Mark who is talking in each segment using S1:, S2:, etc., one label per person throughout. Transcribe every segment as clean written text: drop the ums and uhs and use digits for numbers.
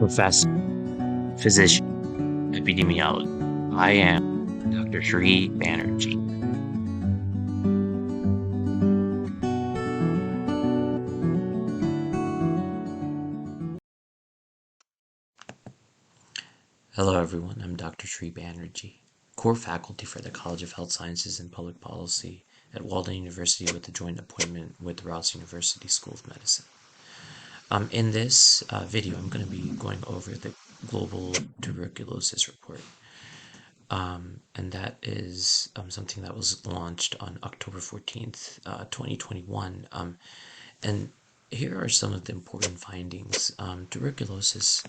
S1: professor, physician, epidemiologist. I am Dr. Sri Banerjee. Hello, everyone. I'm Dr. Sri Banerjee, core faculty for the College of Health Sciences and Public Policy at Walden University with a joint appointment with Ross University School of Medicine. In this video, I'm going to be going over the Global Tuberculosis Report. And that is something that was launched on October 14th, 2021. And here are some of the important findings. Tuberculosis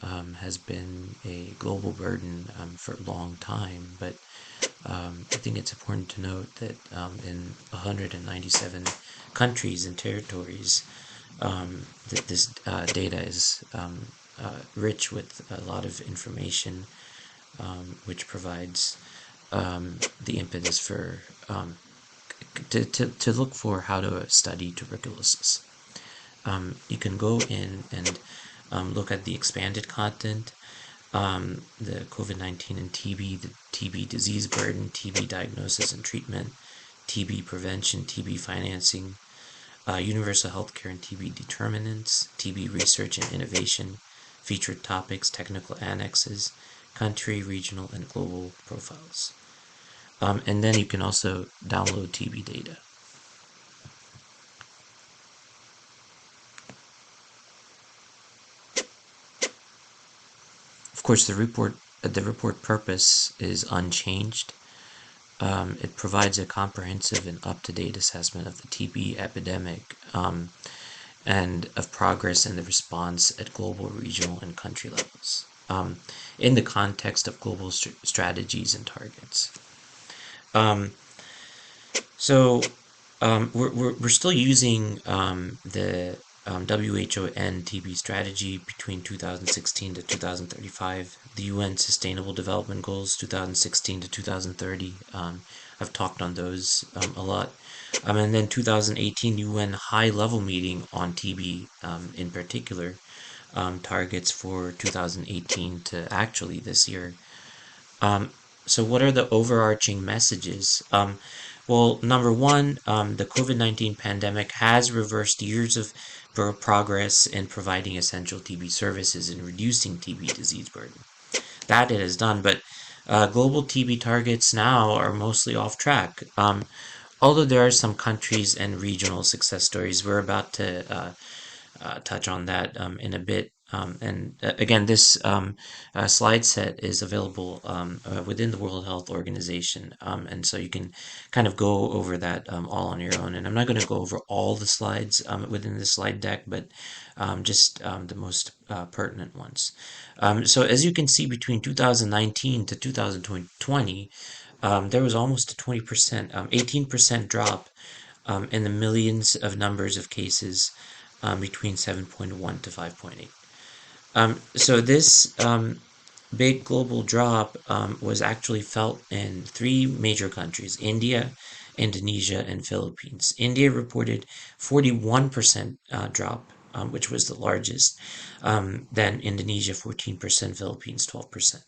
S1: has been a global burden for a long time, but I think it's important to note that in 197 countries and territories, that this data is rich with a lot of information, which provides the impetus for to look for how to study tuberculosis. You can go in and look at the expanded content, the COVID-19 and TB, the TB disease burden, TB diagnosis and treatment, TB prevention, TB financing, universal healthcare and TB determinants, TB research and innovation, featured topics, technical annexes, country, regional, and global profiles. And then you can also download TB data. Of course, the report purpose is unchanged. It provides a comprehensive and up-to-date assessment of the TB epidemic and of progress in the response at global, regional, and country levels in the context of global strategies and targets. We're still using the WHO TB strategy between 2016 to 2035, the UN Sustainable Development Goals 2016 to 2030. I've talked on those a lot. And then 2018 UN High Level Meeting on TB in particular, targets for 2018 to actually this year. So what are the overarching messages? Well, number one, the COVID-19 pandemic has reversed years of progress in providing essential TB services and reducing TB disease burden. That it has done, but global TB targets now are mostly off track. Although there are some countries and regional success stories, we're about to touch on that in a bit. Again, this slide set is available within the World Health Organization, and so you can kind of go over that all on your own. And I'm not going to go over all the slides within the slide deck, but just the most pertinent ones. So as you can see, between 2019 to 2020, there was almost a 20%, 18% drop in the millions of numbers of cases between 7.1 to 5.8. So this big global drop was actually felt in three major countries: India, Indonesia, and Philippines. India reported 41% drop, which was the largest. Then Indonesia 14%, Philippines 12%.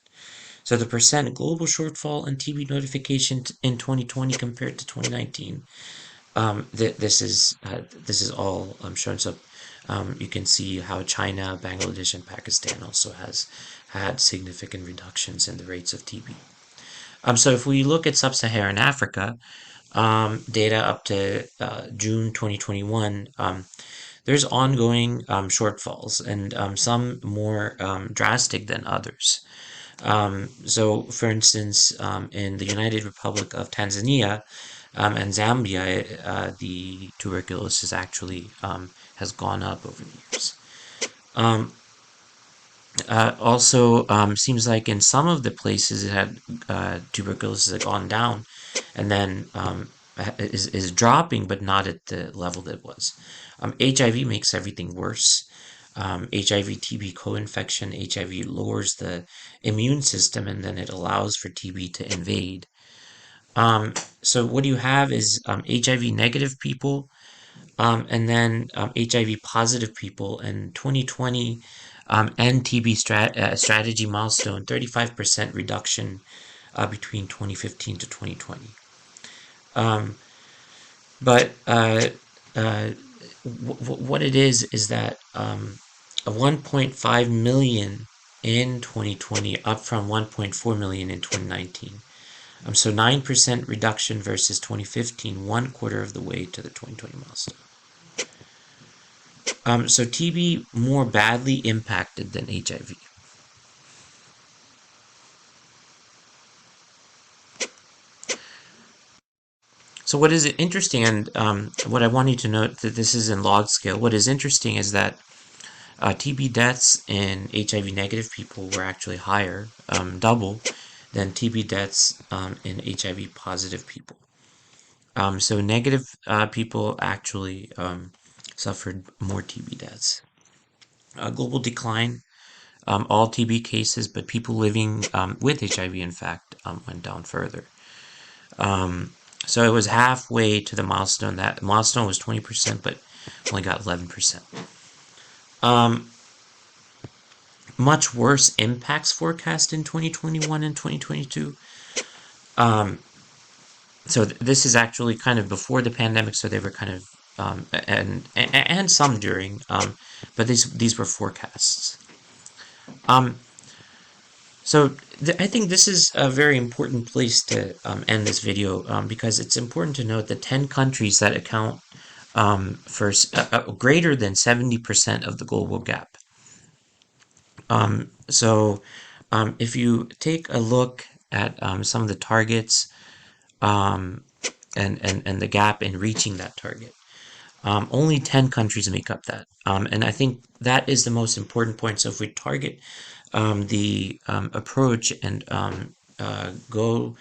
S1: So the percent global shortfall in TB notification in 2020 compared to 2019. This is all shown. So you can see how China, Bangladesh, and Pakistan also has had significant reductions in the rates of TB. So if we look at sub-Saharan Africa, data up to June 2021, there's ongoing shortfalls, and some more drastic than others. So, for instance, in the United Republic of Tanzania and Zambia, the tuberculosis actually has gone up over the years. Also, seems like in some of the places it had tuberculosis had gone down, and then is dropping, but not at the level that it was. HIV makes everything worse. HIV TB co-infection, HIV lowers the immune system, and then it allows for TB to invade. So what you have is HIV negative people, and then HIV positive people. In 2020, End TB strategy milestone, 35% reduction between 2015 to 2020. Um, but what it is that a 1.5 million in 2020, up from 1.4 million in 2019. So 9% reduction versus 2015, one quarter of the way to the 2020 milestone. So TB more badly impacted than HIV. So what is interesting, and what I want you to note, that this is in log scale. What is interesting is that TB deaths in HIV negative people were actually higher, double, than TB deaths in HIV positive people. So negative people actually suffered more TB deaths. Global decline, all TB cases, but people living with HIV, in fact, went down further. So it was halfway to the milestone. That milestone was 20%, but only got 11%. Much worse impacts forecast in 2021 and 2022. So this is actually kind of before the pandemic, so they were kind of and some during, but these were forecasts. So I think this is a very important place to end this video, because it's important to note that 10 countries that account for greater than 70% of the global gap. So if you take a look at some of the targets and the gap in reaching that target, only 10 countries make up that. And I think that is the most important point. So if we target the approach and go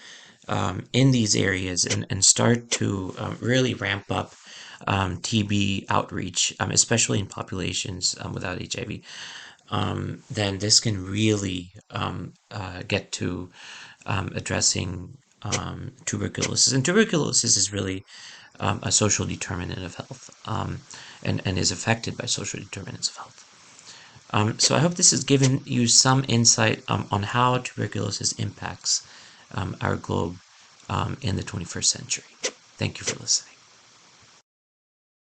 S1: in these areas and start to really ramp up TB outreach, especially in populations without HIV, then this can really get to addressing tuberculosis. And tuberculosis is really a social determinant of health, and is affected by social determinants of health. So I hope this has given you some insight on how tuberculosis impacts our globe in the 21st century. Thank you for listening.